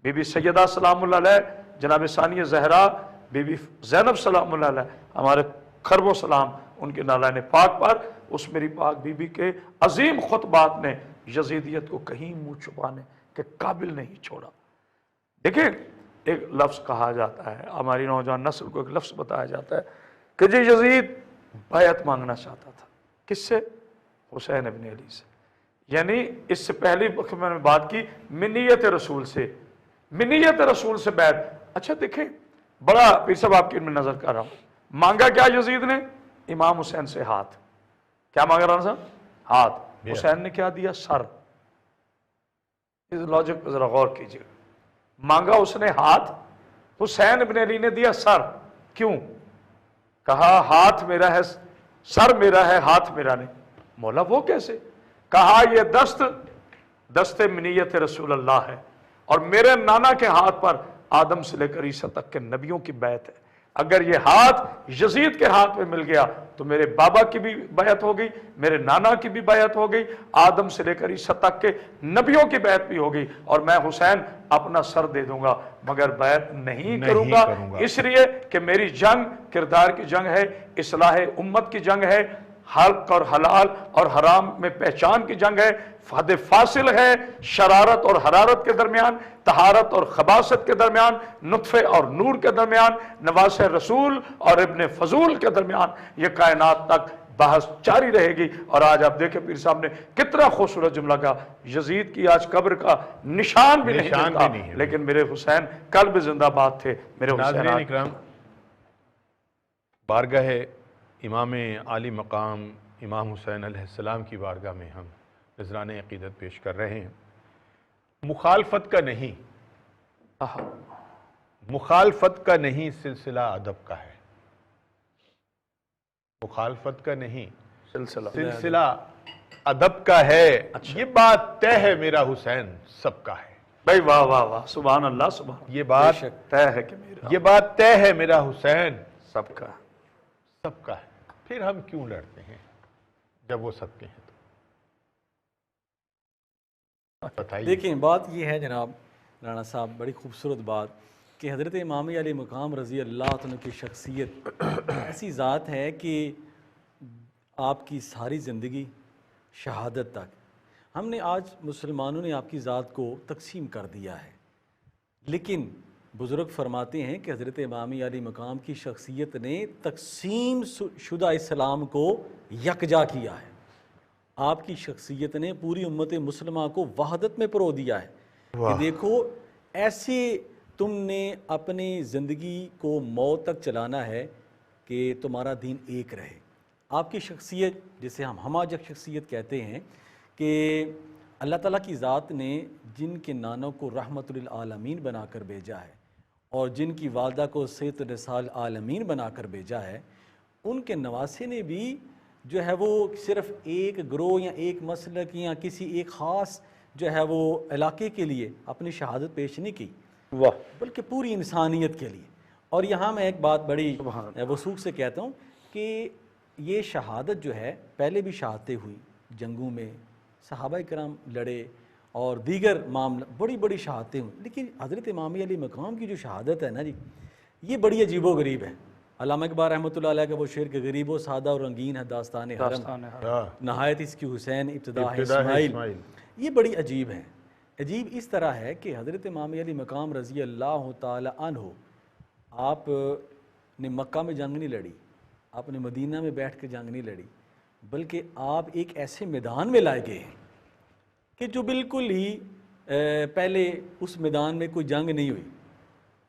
Speaker 3: بی بی سیدہ سلام اللہ علیہ، جناب ثانیہ زہرا، بی بی زینب سلام اللہ علیہ، ہمارے خرب و سلام ان کے نالائن پاک پر، اس میری پاک بی بی کے عظیم خطبات نے یزیدیت کو کہیں منہ چھپانے کے قابل نہیں چھوڑا۔ دیکھیں، ایک لفظ کہا جاتا ہے، ہماری نوجوان نسل کو ایک لفظ بتایا جاتا ہے کہ جی یزید بیعت مانگنا چاہتا تھا، کس سے؟ حسین ابن علی سے۔ یعنی اس سے پہلی وقت میں نے بات کی منیت رسول سے، منیت رسول سے بیعت۔ اچھا دیکھیں، بڑا پیر صاحب آپ کی میں نظر کر رہا ہوں، مانگا کیا یزید نے؟ امام حسین سے ہاتھ۔ کیا مانگا رانا صاحب؟ ہاتھ۔ حسین نے کیا دیا؟ سر۔ اس لاجک پہ ذرا غور کیجیے، مانگا اس نے ہاتھ، حسین ابن علی نے دیا سر۔ کیوں؟ کہا ہاتھ میرا ہے، سر میرا ہے، ہاتھ میرا نہیں۔ مولا وہ کیسے؟ کہا یہ دست منیت رسول اللہ ہے اور میرے نانا کے ہاتھ پر آدم سے لے کر عیسیٰ تک کے نبیوں کی بیعت ہے۔ اگر یہ ہاتھ یزید کے ہاتھ میں مل گیا تو میرے بابا کی بھی بیعت ہو گئی، میرے نانا کی بھی بیعت ہو گئی، آدم سے لے کر عیسیٰ تک کے نبیوں کی بیعت بھی ہو گئی، اور میں حسین اپنا سر دے دوں گا مگر بیعت نہیں کروں گا، اس لیے کہ میری جنگ کردار کی جنگ ہے، اصلاح امت کی جنگ ہے، حق اور حلال اور حرام میں پہچان کی جنگ ہے، حد فاصل ہے شرارت اور حرارت کے درمیان، طہارت اور خباثت کے درمیان، نطفے اور نور کے درمیان، نواس رسول اور ابن فضول کے درمیان، یہ کائنات تک بحث جاری رہے گی۔ اور آج آپ دیکھیں پیر صاحب نے کتنا خوبصورت جملہ کہا، یزید کی آج قبر کا نشان بھی نہیں ملتا، لیکن میرے حسین کل بھی زندہ باد تھے۔ میرے حسین
Speaker 2: ناظرین اکرام، بارگاہ امام عالی مقام امام حسین علیہ السلام کی بارگاہ میں ہم نذران عقیدت پیش کر رہے ہیں۔ مخالفت کا نہیں، مخالفت کا نہیں، سلسلہ ادب کا ہے۔ مخالفت کا نہیں، سلسلہ ادب کا ہے۔ یہ بات طے ہے میرا حسین سب کا ہے۔
Speaker 3: بھائی واہ واہ واہ، سبحان اللہ، سبحان،
Speaker 2: یہ بات
Speaker 3: طے ہے کہ میرا،
Speaker 2: یہ بات طے ہے میرا حسین
Speaker 3: سب کا،
Speaker 2: سب کا ہے۔ پھر ہم کیوں لڑتے ہیں جب وہ سب کے ہیں؟ تو بتائیے۔
Speaker 1: دیکھیں، بات یہ ہے جناب رانا صاحب، بڑی خوبصورت بات کہ حضرت امام علی مقام رضی اللہ عنہ کی شخصیت ایسی ذات ہے کہ آپ کی ساری زندگی شہادت تک، ہم نے آج مسلمانوں نے آپ کی ذات کو تقسیم کر دیا ہے لیکن بزرگ فرماتے ہیں کہ حضرت امام علی مقام کی شخصیت نے تقسیم شدہ اسلام کو یکجا کیا ہے. آپ کی شخصیت نے پوری امت مسلمہ کو وحدت میں پرو دیا ہے کہ دیکھو ایسے تم نے اپنی زندگی کو موت تک چلانا ہے کہ تمہارا دین ایک رہے. آپ کی شخصیت جسے ہم ہماجک شخصیت کہتے ہیں کہ اللہ تعالیٰ کی ذات نے جن کے نانوں کو رحمت للعالمین بنا کر بھیجا ہے اور جن کی والدہ کو سید النساء العالمین بنا کر بھیجا ہے، ان کے نواسے نے بھی جو ہے وہ صرف ایک گروہ یا ایک مسلک یا کسی ایک خاص جو ہے وہ علاقے کے لیے اپنی شہادت پیش نہیں کی، بلکہ پوری انسانیت کے لیے. اور یہاں میں ایک بات بڑی وثوق سے کہتا ہوں کہ یہ شہادت جو ہے پہلے بھی شہادتیں ہوئی، جنگوں میں صحابہ کرام لڑے اور دیگر معاملہ بڑی بڑی شہادتیں ہوئیں، لیکن حضرت امام علی مقام کی جو شہادت ہے نا جی، یہ بڑی عجیب و غریب ہے. علامہ اقبال رحمۃ اللہ علیہ کا وہ شعر کہ غریب و سادہ اور رنگین ہے داستان حرم، نہایت اس کی حسین ابتدا ہے اسماعیل. یہ بڑی عجیب ہے. عجیب اس طرح ہے کہ حضرت امام علی مقام رضی اللہ تعالی عنہ، آپ نے مکہ میں جنگ نہیں لڑی، آپ نے مدینہ میں بیٹھ کے جنگ نہیں لڑی، بلکہ آپ ایک ایسے میدان میں لائے گئے ہیں کہ جو بالکل ہی پہلے اس میدان میں کوئی جنگ نہیں ہوئی،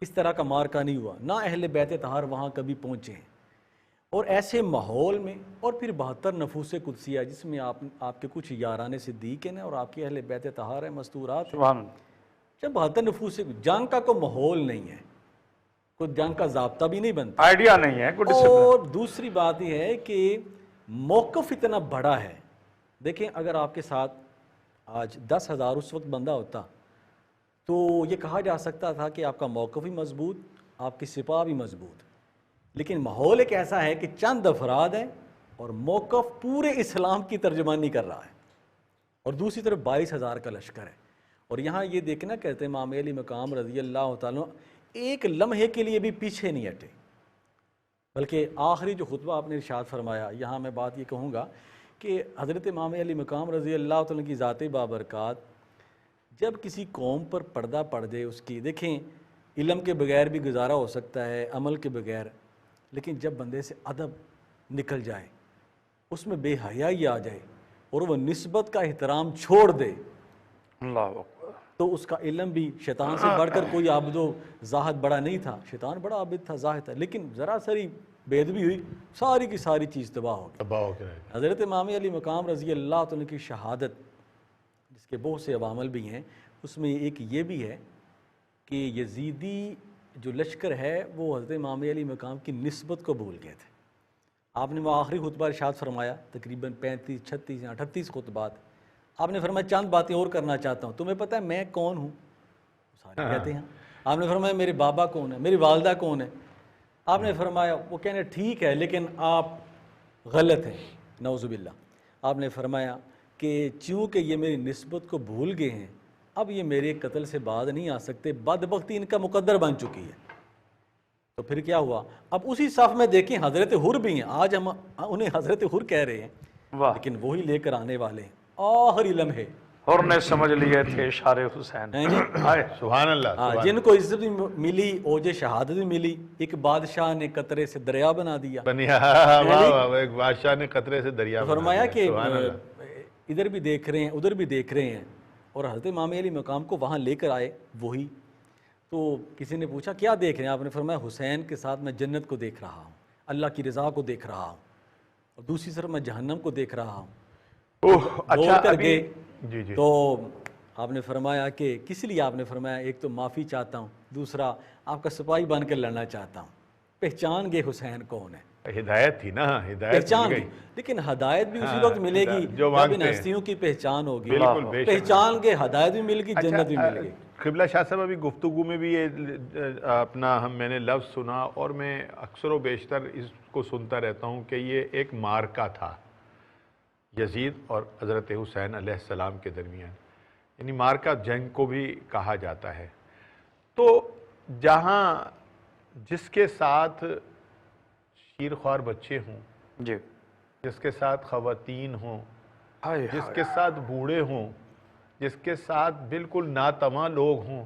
Speaker 1: اس طرح کا مارکا نہیں ہوا، نہ اہل بیت طہار وہاں کبھی پہنچے ہیں. اور ایسے ماحول میں، اور پھر 72 نفوس قدسیہ جس میں آپ کے کچھ یاران صدیق ہیں اور آپ کے اہل بیت طہار ہیں، مستورات ہیں. جب 72 نفوس جنگ کا کوئی ماحول نہیں ہے، کوئی جنگ کا ضابطہ بھی نہیں بنتا،
Speaker 3: آئیڈیا نہیں ہے.
Speaker 1: اور دوسری بات یہ ہے کہ موقف اتنا بڑا ہے. دیکھیں اگر آپ کے ساتھ آج 10,000 اس وقت بندہ ہوتا تو یہ کہا جا سکتا تھا کہ آپ کا موقف بھی مضبوط، آپ کی سپاہ بھی مضبوط، لیکن ماحول ایک ایسا ہے کہ چند افراد ہیں اور موقف پورے اسلام کی ترجمانی کر رہا ہے، اور دوسری طرف 22,000 کا لشکر ہے. اور یہاں یہ دیکھنا کہتے ہیں امام علی مقام رضی اللہ تعالیٰ ایک لمحے کے لیے بھی پیچھے نہیں ہٹے، بلکہ آخری جو خطبہ آپ نے ارشاد فرمایا، یہاں میں بات یہ کہوں گا کہ حضرت امام علی مقام رضی اللہ تعالیٰ کی ذات بابرکات جب کسی قوم پر پردہ پڑ جائے اس کی، دیکھیں علم کے بغیر بھی گزارا ہو سکتا ہے، عمل کے بغیر، لیکن جب بندے سے ادب نکل جائے، اس میں بے حیائی آ جائے اور وہ نسبت کا احترام چھوڑ دے،
Speaker 3: اللہ اکبر،
Speaker 1: تو اس کا علم بھی شیطان سے بڑھ کر کوئی عابد و زاہد بڑا نہیں تھا. شیطان بڑا عابد تھا، زاہد تھا، لیکن ذرا ساری بے ادبی ہوئی، ساری کی ساری چیز تباہ ہو گئی. حضرت امام علی مقام رضی اللہ تعالیٰ کی شہادت جس کے بہت سے عوامل بھی ہیں، اس میں ایک یہ بھی ہے کہ یزیدی جو لشکر ہے وہ حضرت امام علی مقام کی نسبت کو بھول گئے تھے. آپ نے وہ آخری خطبہ ارشاد فرمایا، تقریباً 35 36 یا 38 خطبات، آپ نے فرمایا چند باتیں اور کرنا چاہتا ہوں، تمہیں پتہ ہے میں کون ہوں؟ سارے کہتے ہیں. آپ نے فرمایا میرے بابا کون ہے، میری والدہ کون ہے؟ آپ نے فرمایا وہ کہنے ٹھیک ہے لیکن آپ غلط ہیں، نعوذ باللہ. آپ نے فرمایا کہ چونکہ یہ میری نسبت کو بھول گئے ہیں، اب یہ میرے قتل سے باز نہیں آ سکتے، بدبختی ان کا مقدر بن چکی ہے. تو پھر کیا ہوا؟ اب اسی صف میں دیکھیں حضرت حر بھی ہیں، آج ہم انہیں حضرت حر کہہ رہے ہیں، لیکن وہی لے کر آنے والے ہیں. آخری لمحے
Speaker 3: حر نے سمجھ لیے تھے اشارے حسین.
Speaker 2: سبحان اللہ.
Speaker 1: جن کو عزت بھی ملی، اوج شہادت بھی ملی، ایک بادشاہ نے قطرے سے دریا بنا دیا.
Speaker 2: ایک بادشاہ نے قطرے سے دریا بنا دیا.
Speaker 1: فرمایا کہ ادھر بھی دیکھ رہے ہیں ادھر بھی دیکھ رہے ہیں، اور حضرت امام علی مقام کو وہاں لے کر آئے وہی. تو کسی نے پوچھا کیا دیکھ رہے ہیں؟ آپ نے فرمایا حسین کے ساتھ میں جنت کو دیکھ رہا ہوں، اللہ کی رضا کو دیکھ رہا ہوں، اور دوسری طرف میں جہنم کو دیکھ رہا ہوں.
Speaker 2: اچھا
Speaker 1: کر گئے.
Speaker 2: جی جی.
Speaker 1: تو آپ نے فرمایا کہ کس لیے؟ آپ نے فرمایا ایک تو معافی چاہتا ہوں، دوسرا آپ کا سپاہی بن کے لڑنا چاہتا ہوں. پہچان گئے حسین کون ہے.
Speaker 2: ہدایت تھی نا، ہدایت
Speaker 1: پہچان گئی، لیکن ہدایت بھی اسی وقت ملے گی جب ان ہستیوں کی پہچان ہوگی. پہچان کے ہدایت بھی مل گئی، جنت بھی مل گئی.
Speaker 2: قبلہ شاہ صاحب ابھی گفتگو میں بھی یہ اپنا میں نے لفظ سنا، اور میں اکثر و بیشتر اس کو سنتا رہتا ہوں کہ یہ ایک مارکا تھا یزید اور حضرت حسین علیہ السلام کے درمیان، یعنی مارکا جنگ کو بھی کہا جاتا ہے. تو جہاں جس کے ساتھ شیر خوار بچے ہوں،
Speaker 3: جی،
Speaker 2: جس کے ساتھ خواتین ہوں، جس کے ساتھ بوڑھے ہوں، جس کے ساتھ بالکل ناتواں لوگ ہوں،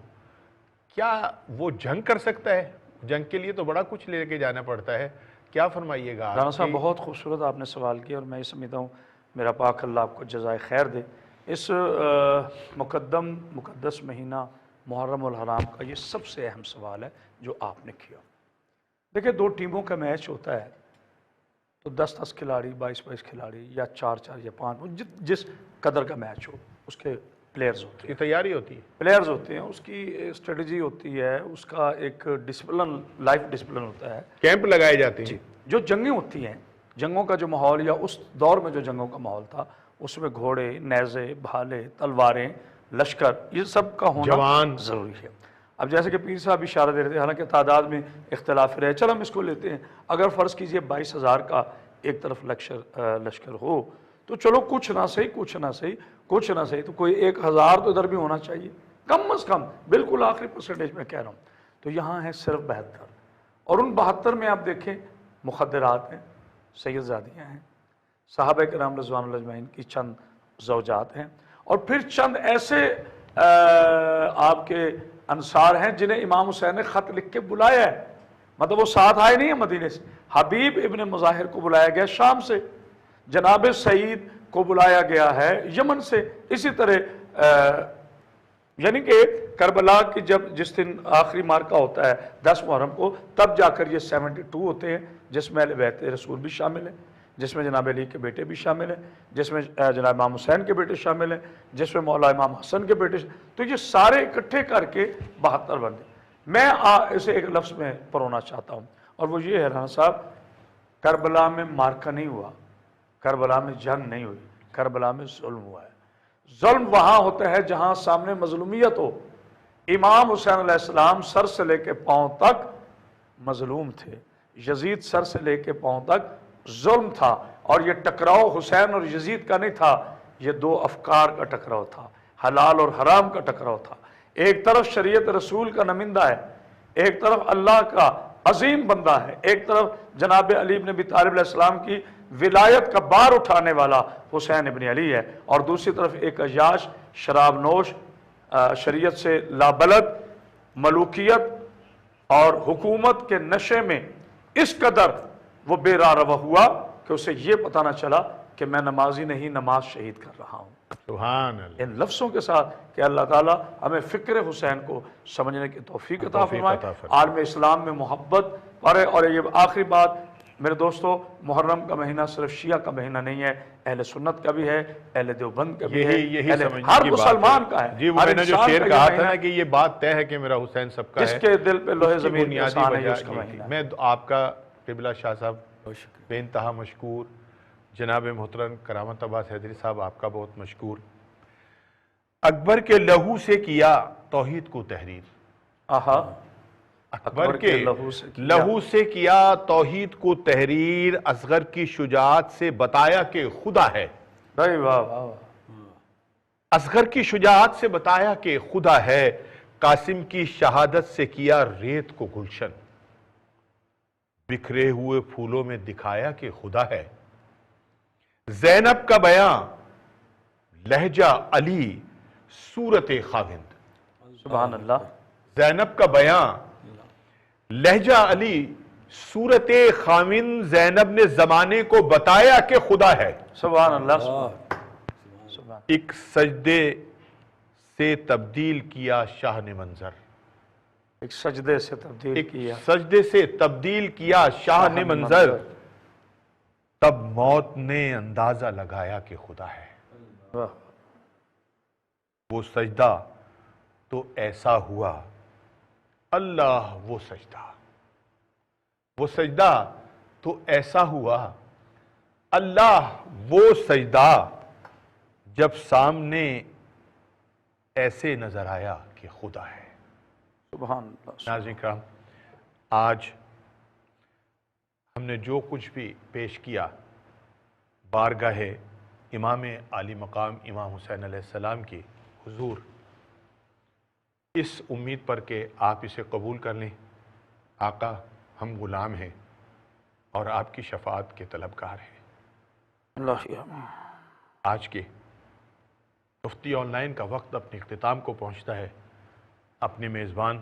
Speaker 2: کیا وہ جنگ کر سکتا ہے؟ جنگ کے لیے تو بڑا کچھ لے کے جانا پڑتا ہے، کیا فرمائیے گا؟
Speaker 3: رانا صاحب بہت خوبصورت آپ نے سوال کیا، اور میں یہ سمجھتا ہوں میرا پاک اللہ آپ کو جزائے خیر دے۔ اس مقدس مہینہ محرم الحرام کا یہ سب سے اہم سوال ہے جو آپ نے کیا۔ دیکھیں، دو ٹیموں کا میچ ہوتا ہے تو 10-10 کھلاڑی، 22-22 کھلاڑی، یا 4-4 یا 5، جس قدر کا میچ ہو اس کے پلیئرز ہوتے ہیں،
Speaker 2: کی تیاری ہوتی ہے،
Speaker 3: پلیئرز ہوتے ہیں، اس کی اسٹریٹجی ہوتی ہے، اس کا ایک ڈسپلن، لائف ڈسپلن ہوتا ہے۔
Speaker 2: کیمپ لگائے جاتے ہیں۔
Speaker 3: جی، جو جنگیں ہوتی ہیں، جنگوں کا جو ماحول، یا اس دور میں جو جنگوں کا ماحول تھا، اس میں گھوڑے، نیزے، بھالے، تلواریں، لشکر، یہ سب کا ہونا
Speaker 2: جوان
Speaker 3: ضروری ہے۔ اب جیسے کہ پیر صاحب اشارہ دے رہے تھے، حالانکہ تعداد میں اختلاف رہے، چل ہم اس کو لیتے ہیں، اگر فرض کیجئے 22,000 کا ایک طرف لشکر ہو تو چلو کچھ نہ صحیح تو کوئی 1,000 تو ادھر بھی ہونا چاہیے، کم از کم، بالکل آخری پرسنٹیج میں کہہ رہا ہوں۔ تو یہاں ہے صرف 72، اور ان 72 میں آپ دیکھیں مخدرات ہیں، سید زادیاں ہیں، صحابہ کرام رضوان اللہ اجمعین کی چند زوجات ہیں، اور پھر چند ایسے آپ کے انصار ہیں جنہیں امام حسین نے خط لکھ کے بلایا ہے، مطلب وہ ساتھ آئے نہیں ہیں مدینے سے۔ حبیب ابن مظاہر کو بلایا گیا شام سے، جناب سعید کو بلایا گیا ہے یمن سے، اسی طرح یعنی کہ کربلا کی جس دن آخری مارکہ ہوتا ہے 10 محرم کو، تب جا کر یہ 72 ہوتے ہیں، جس میں اہل بیت رسول بھی شامل ہیں، جس میں جناب علی کے بیٹے بھی شامل ہیں، جس میں جناب امام حسین کے بیٹے شامل ہیں، جس میں مولا امام حسن کے بیٹے، تو یہ سارے اکٹھے کر کے 72 بندے۔ میں اسے ایک لفظ میں پرونا چاہتا ہوں، اور وہ یہ ہے رانا صاحب، کربلا میں مارکہ نہیں ہوا، کربلا میں جنگ نہیں ہوئی، کربلا میں ظلم ہوا ہے۔ ظلم وہاں ہوتا ہے جہاں سامنے مظلومیت ہو۔ امام حسین علیہ السلام سر سے لے کے پاؤں تک مظلوم تھے، یزید سر سے لے کے پاؤں تک ظلم تھا، اور یہ ٹکراؤ حسین اور یزید کا نہیں تھا، یہ دو افکار کا ٹکراؤ تھا، حلال اور حرام کا ٹکراؤ تھا۔ ایک طرف شریعت رسول کا نمائندہ ہے، ایک طرف اللہ کا عظیم بندہ ہے، ایک طرف جناب علی بن ابی طالب علیہ السلام کی ولایت کا بار اٹھانے والا حسین ابن علی ہے، اور دوسری طرف ایک عیاش، شراب نوش، شریعت سے لابلد، ملوکیت اور حکومت کے نشے میں اس قدر وہ بے راہ روا ہوا کہ اسے یہ پتہ نہ چلا کہ میں نمازی نہیں، نماز شہید کر رہا ہوں۔
Speaker 2: سبحان اللہ۔
Speaker 3: ان لفظوں کے ساتھ کہ اللہ تعالیٰ ہمیں فکر حسین کو سمجھنے کی توفیق عطا فرمائے، عالم اسلام میں محبت پڑے۔ اور یہ آخری بات میرے دوستو، محرم کا مہینہ صرف شیعہ کا مہینہ نہیں ہے، اہل سنت کا بھی ہے، اہل دیوبند کا بھی ہے، ہر مسلمان کا ہے۔
Speaker 2: جی، وہ میں نے جو شعر کہا تھا نا کہ یہ بات طے ہے کہ میرا حسین سب کا ہے،
Speaker 3: جس کے دل پہ لوہے زمین کی آسان ہے، اس کا مہینہ۔
Speaker 2: میں آپ کا قبلہ شاہ صاحب بے انتہا مشکور، جناب محترم کرامت عباس حیدری صاحب آپ کا بہت مشکور۔ اکبر کے لہو سے کیا توحید کو تحریر،
Speaker 3: آہا،
Speaker 2: اکبر کے لہو سے کیا توحید کو تحریر، اصغر کی شجاعت سے بتایا کہ خدا ہے،
Speaker 3: بھائی واہ واہ،
Speaker 2: اصغر کی شجاعت سے بتایا کہ خدا ہے، قاسم کی شہادت سے کیا ریت کو گلشن، بکھرے ہوئے پھولوں میں دکھایا کہ خدا ہے، زینب کا بیان لہجہ علی صورت خاوند،
Speaker 3: سبحان اللہ،
Speaker 2: زینب کا بیان لہجہ علی صورت خاوند، زینب نے زمانے کو بتایا کہ خدا ہے،
Speaker 3: سبحان اللہ، سبحان،
Speaker 2: ایک سجدے سے تبدیل کیا شاہ نے منظر،
Speaker 3: ایک سجدے سے تبدیل
Speaker 2: ایک
Speaker 3: کیا،
Speaker 2: سجدے سے تبدیل کیا شاہ نے منظر، تب موت نے اندازہ لگایا کہ خدا ہے،
Speaker 3: واہ،
Speaker 2: وہ سجدہ تو ایسا ہوا، اللہ وہ سجدہ تو ایسا ہوا، اللہ وہ سجدہ، جب سامنے ایسے نظر آیا کہ خدا ہے۔
Speaker 3: سبحان اللہ۔
Speaker 2: ناظرین کرام، آج ہم نے جو کچھ بھی پیش کیا بارگاہ امام عالی مقام امام حسین علیہ السلام کی حضور، اس امید پر کہ آپ اسے قبول کر لیں، آقا ہم غلام ہیں اور آپ کی شفاعت کے طلبگار ہیں۔
Speaker 3: اللہ یا
Speaker 2: آج کے مفتی آن لائن کا وقت اپنے اختتام کو پہنچتا ہے۔ اپنے میزبان